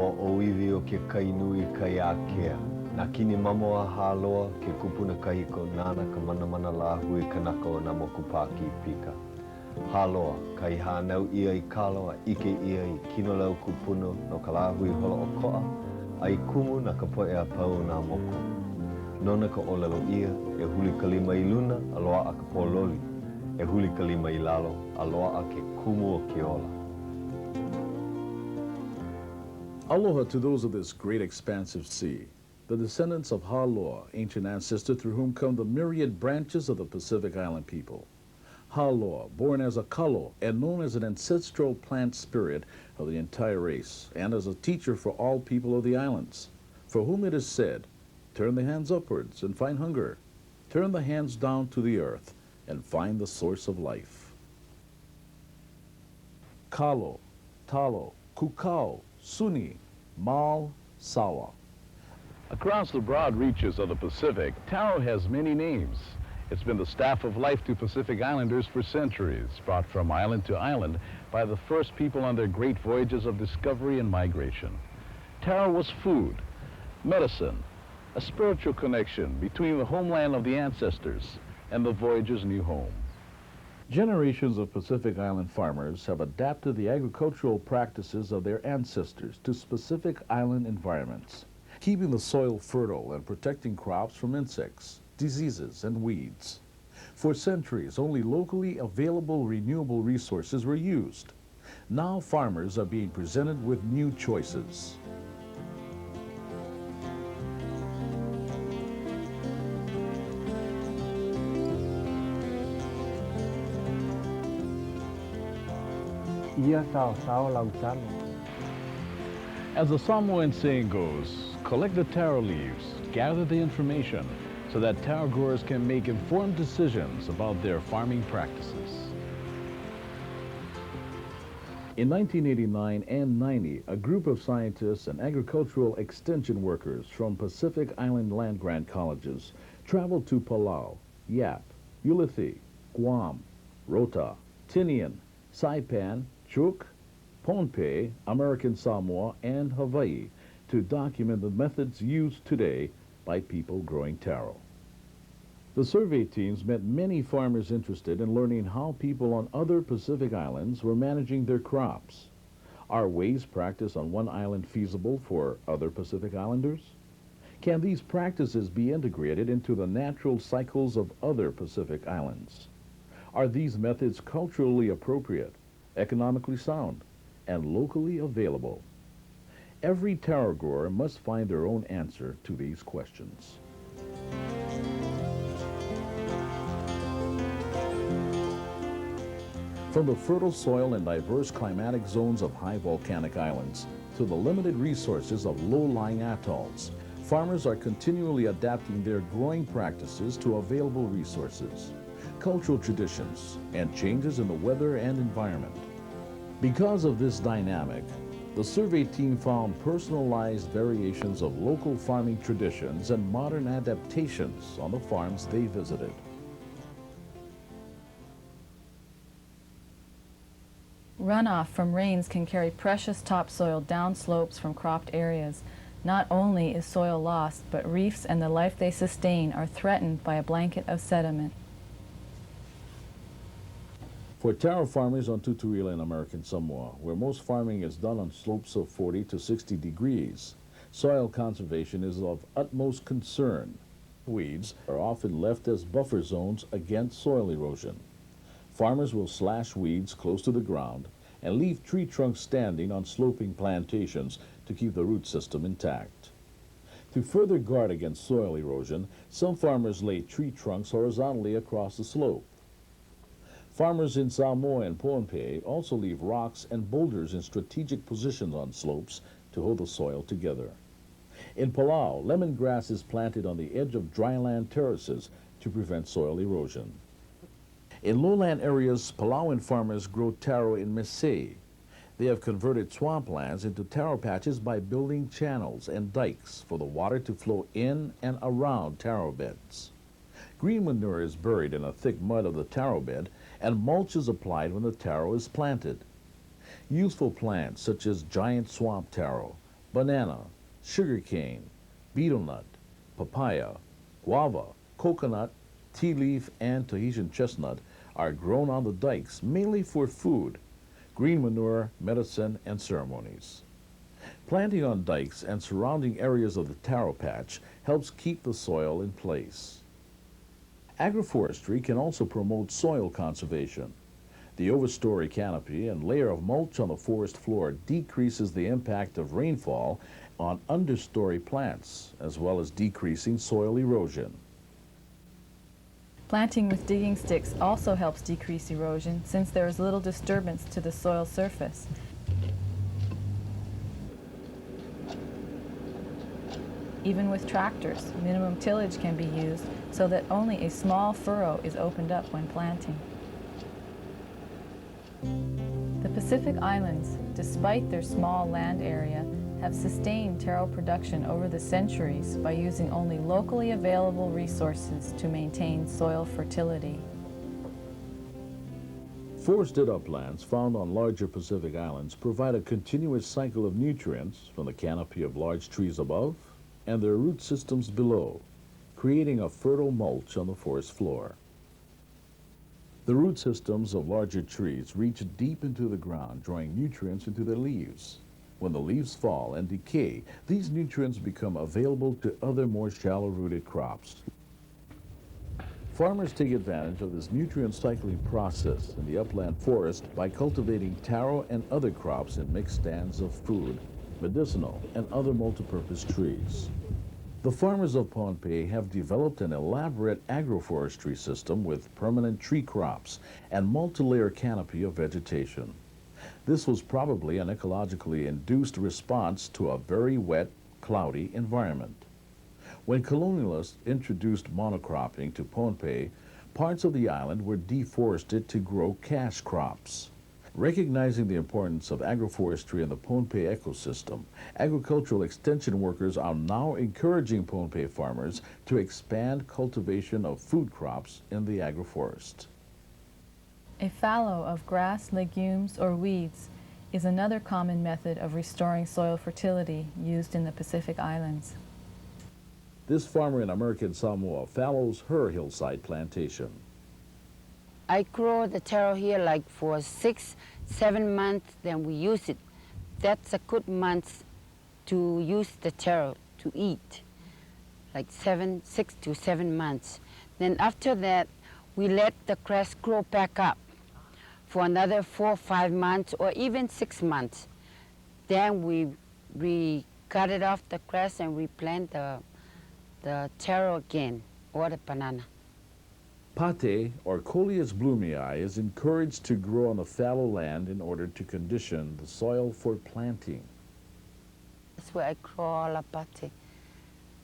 Loa oiwi o ke kainui kai a kea. Nā kini mamo a hāloa ke kupuna kahiko nana ka mana la hui kanaka o nā moku pāki pika. Hāloa, kai hānau ia I kāloa, ike ia I kino lau kupunu no ka la hui holo o koa, ai kumu na ka poe a pau nā moku. Nona ka olelo ia, e huli ka lima I luna, aloa a ka pololi. E huli ka lima I lalo, aloa a ke kumu o ke ola. Aloha to those of this great expansive sea, the descendants of Haloa, ancient ancestor through whom come the myriad branches of the Pacific Island people. Haloa, born as a kalo and known as an ancestral plant spirit of the entire race, and as a teacher for all people of the islands, for whom it is said, turn the hands upwards and find hunger, turn the hands down to the earth and find the source of life. Kalo, talo, kukao, suni, mal, sawa. Across the broad reaches of the Pacific, taro has many names. It's been the staff of life to Pacific Islanders for centuries, brought from island to island by the first people on their great voyages of discovery and migration. Taro was food, medicine, a spiritual connection between the homeland of the ancestors and the voyager's new home. Generations of Pacific Island farmers have adapted the agricultural practices of their ancestors to specific island environments, keeping the soil fertile and protecting crops from insects, diseases, and weeds. For centuries, only locally available renewable resources were used. Now farmers are being presented with new choices. As the Samoan saying goes, collect the taro leaves, gather the information, so that taro growers can make informed decisions about their farming practices. In 1989 and 90, a group of scientists and agricultural extension workers from Pacific Island land-grant colleges traveled to Palau, Yap, Ulithi, Guam, Rota, Tinian, Saipan, Chuuk, Pohnpei, American Samoa, and Hawaii to document the methods used today by people growing taro. The survey teams met many farmers interested in learning how people on other Pacific islands were managing their crops. Are ways practiced on one island feasible for other Pacific islanders? Can these practices be integrated into the natural cycles of other Pacific islands? Are these methods culturally appropriate, economically sound, and locally available? Every taro grower must find their own answer to these questions. From the fertile soil and diverse climatic zones of high volcanic islands to the limited resources of low-lying atolls, farmers are continually adapting their growing practices to available resources, cultural traditions, and changes in the weather and environment. Because of this dynamic, the survey team found personalized variations of local farming traditions and modern adaptations on the farms they visited. Runoff from rains can carry precious topsoil down slopes from cropped areas. Not only is soil lost, but reefs and the life they sustain are threatened by a blanket of sediment. For taro farmers on Tutuila in American Samoa, where most farming is done on slopes of 40 to 60 degrees, soil conservation is of utmost concern. Weeds are often left as buffer zones against soil erosion. Farmers will slash weeds close to the ground and leave tree trunks standing on sloping plantations to keep the root system intact. To further guard against soil erosion, some farmers lay tree trunks horizontally across the slope. Farmers in Samoa and Pohnpei also leave rocks and boulders in strategic positions on slopes to hold the soil together. In Palau, lemongrass is planted on the edge of dryland terraces to prevent soil erosion. In lowland areas, Palauan farmers grow taro in mesei. They have converted swamplands into taro patches by building channels and dikes for the water to flow in and around taro beds. Green manure is buried in a thick mud of the taro bed, and mulch is applied when the taro is planted. Useful plants such as giant swamp taro, banana, sugarcane, betel nut, papaya, guava, coconut, tea leaf, and Tahitian chestnut are grown on the dikes mainly for food, green manure, medicine, and ceremonies. Planting on dikes and surrounding areas of the taro patch helps keep the soil in place. Agroforestry can also promote soil conservation. The overstory canopy and layer of mulch on the forest floor decreases the impact of rainfall on understory plants, as well as decreasing soil erosion. Planting with digging sticks also helps decrease erosion since there is little disturbance to the soil surface. Even with tractors, minimum tillage can be used so that only a small furrow is opened up when planting. The Pacific Islands, despite their small land area, have sustained taro production over the centuries by using only locally available resources to maintain soil fertility. Forested uplands found on larger Pacific islands provide a continuous cycle of nutrients from the canopy of large trees above and their root systems below, creating a fertile mulch on the forest floor. The root systems of larger trees reach deep into the ground, drawing nutrients into their leaves. When the leaves fall and decay, these nutrients become available to other more shallow-rooted crops. Farmers take advantage of this nutrient cycling process in the upland forest by cultivating taro and other crops in mixed stands of food, medicinal, and other multipurpose trees. The farmers of Pohnpei have developed an elaborate agroforestry system with permanent tree crops and multi-layer canopy of vegetation. This was probably an ecologically induced response to a very wet, cloudy environment. When colonialists introduced monocropping to Pohnpei, parts of the island were deforested to grow cash crops. Recognizing the importance of agroforestry in the Pohnpei ecosystem, agricultural extension workers are now encouraging Pohnpei farmers to expand cultivation of food crops in the agroforest. A fallow of grass, legumes, or weeds is another common method of restoring soil fertility used in the Pacific Islands. This farmer in American Samoa fallows her hillside plantation. I grow the taro here like for 6-7 months, then we use it. That's a good month to use the taro to eat, like 6 to 7 months. Then after that, we let the grass grow back up for another 4 or 5 months or even 6 months. Then we cut it off the grass and we plant the taro again, or the banana. Pate, or Coleus bloomii, is encouraged to grow on the fallow land in order to condition the soil for planting. That's where I grow all the pate.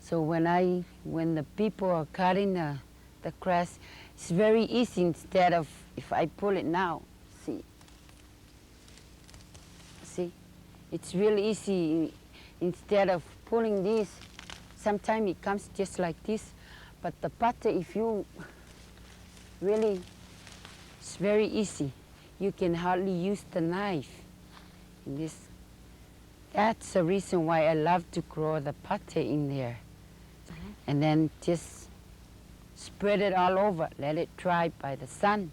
So when the people are cutting the grass, it's very easy instead of if I pull it now. See, it's really easy instead of pulling this. Sometimes it comes just like this, but the pate, if you really, it's very easy. You can hardly use the knife in this. That's the reason why I love to grow the pate in there. And then just spread it all over, let it dry by the sun.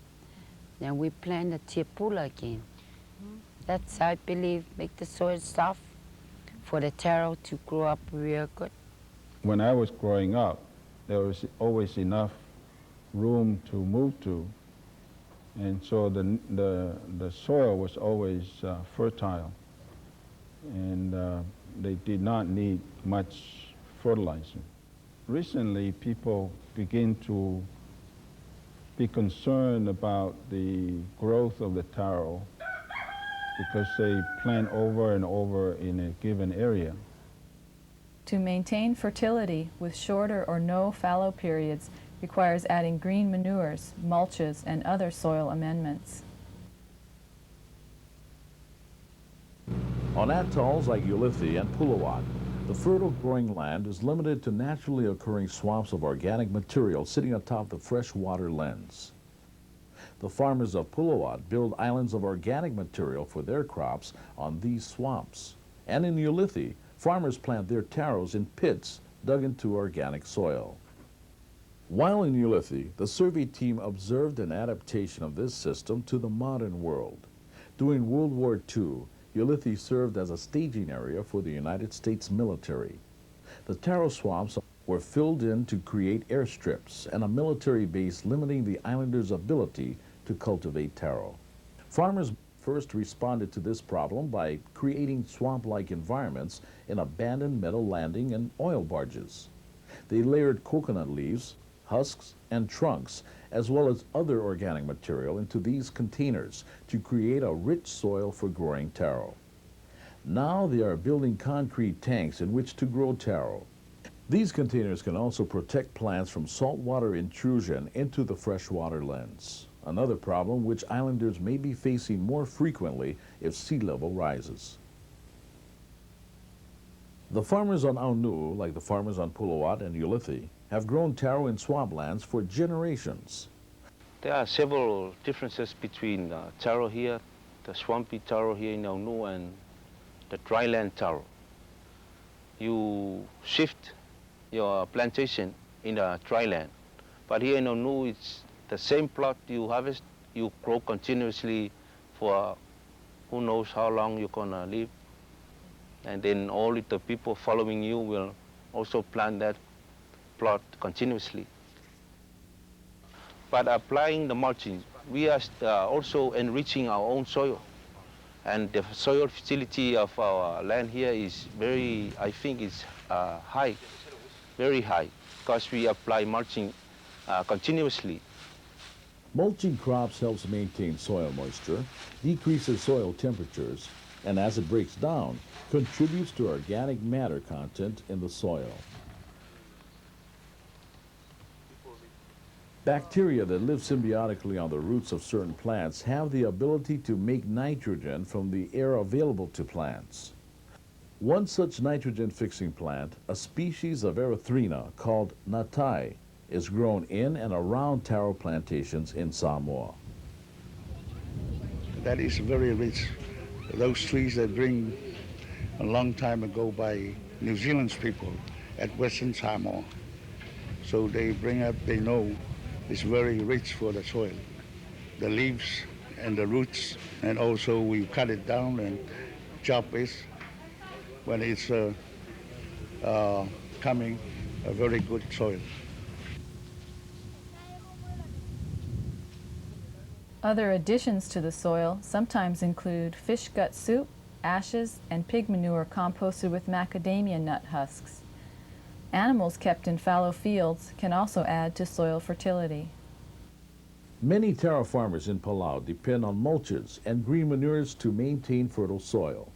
Then we plant the tiapula again. That's, I believe, make the soil soft for the taro to grow up real good. When I was growing up, there was always enough room to move to, and so the soil was always fertile, and they did not need much fertilizer. Recently, people begin to be concerned about the growth of the taro because they plant over and over in a given area. To maintain fertility with shorter or no fallow periods requires adding green manures, mulches, and other soil amendments. On atolls like Ulithi and Puluwat, the fertile growing land is limited to naturally occurring swamps of organic material sitting atop the freshwater lens. The farmers of Puluwat build islands of organic material for their crops on these swamps. And in Ulithi, farmers plant their taros in pits dug into organic soil. While in Ulithi, the survey team observed an adaptation of this system to the modern world. During World War II, Ulithi served as a staging area for the United States military. The taro swamps were filled in to create airstrips and a military base limiting the islanders' ability to cultivate taro. Farmers first responded to this problem by creating swamp-like environments in abandoned metal landing and oil barges. They layered coconut leaves, husks, and trunks, as well as other organic material into these containers to create a rich soil for growing taro. Now they are building concrete tanks in which to grow taro. These containers can also protect plants from saltwater intrusion into the freshwater lens, another problem which islanders may be facing more frequently if sea level rises. The farmers on Aunu, like the farmers on Puluwat and Ulithi, have grown taro in swamplands for generations. There are several differences between taro here, the swampy taro here in Aunu, and the dryland taro. You shift your plantation in the dryland, but here in Aunu it's the same plot you harvest, you grow continuously for who knows how long you're gonna live, and then all the people following you will also plant that plot continuously. But applying the mulching, we are also enriching our own soil. And the soil fertility of our land here is very, I think is high, very high, because we apply mulching continuously. Mulching crops helps maintain soil moisture, decreases soil temperatures, and as it breaks down, contributes to organic matter content in the soil. Bacteria that live symbiotically on the roots of certain plants have the ability to make nitrogen from the air available to plants. One such nitrogen-fixing plant, a species of Erythrina called natai, is grown in and around taro plantations in Samoa. That is very rich. Those trees that bring a long time ago by New Zealand's people at Western Samoa. So they bring up, they know it's very rich for the soil. The leaves and the roots, and also we cut it down and chop it when it's coming a very good soil. Other additions to the soil sometimes include fish gut soup, ashes, and pig manure composted with macadamia nut husks. Animals kept in fallow fields can also add to soil fertility. Many taro farmers in Palau depend on mulches and green manures to maintain fertile soil.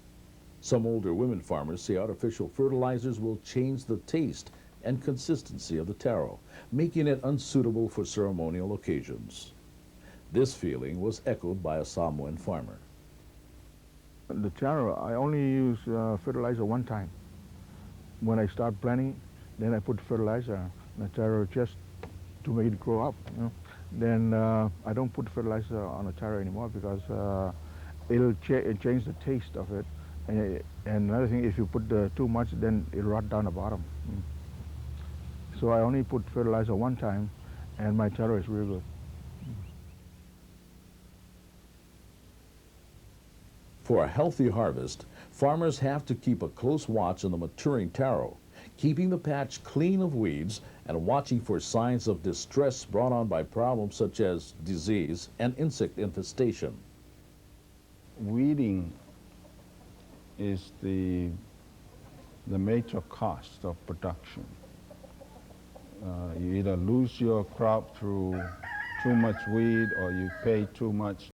Some older women farmers say artificial fertilizers will change the taste and consistency of the taro, making it unsuitable for ceremonial occasions. This feeling was echoed by a Samoan farmer. The taro, I only use fertilizer one time. When I start planting, then I put fertilizer, the taro just to make it grow up. You know? Then I don't put fertilizer on the taro anymore because it'll change the taste of it. And another thing, if you put too much, then it'll rot down the bottom. So I only put fertilizer one time, and my taro is real good. For a healthy harvest, farmers have to keep a close watch on the maturing taro, keeping the patch clean of weeds and watching for signs of distress brought on by problems such as disease and insect infestation. Weeding is the major cost of production. You either lose your crop through too much weed or you pay too much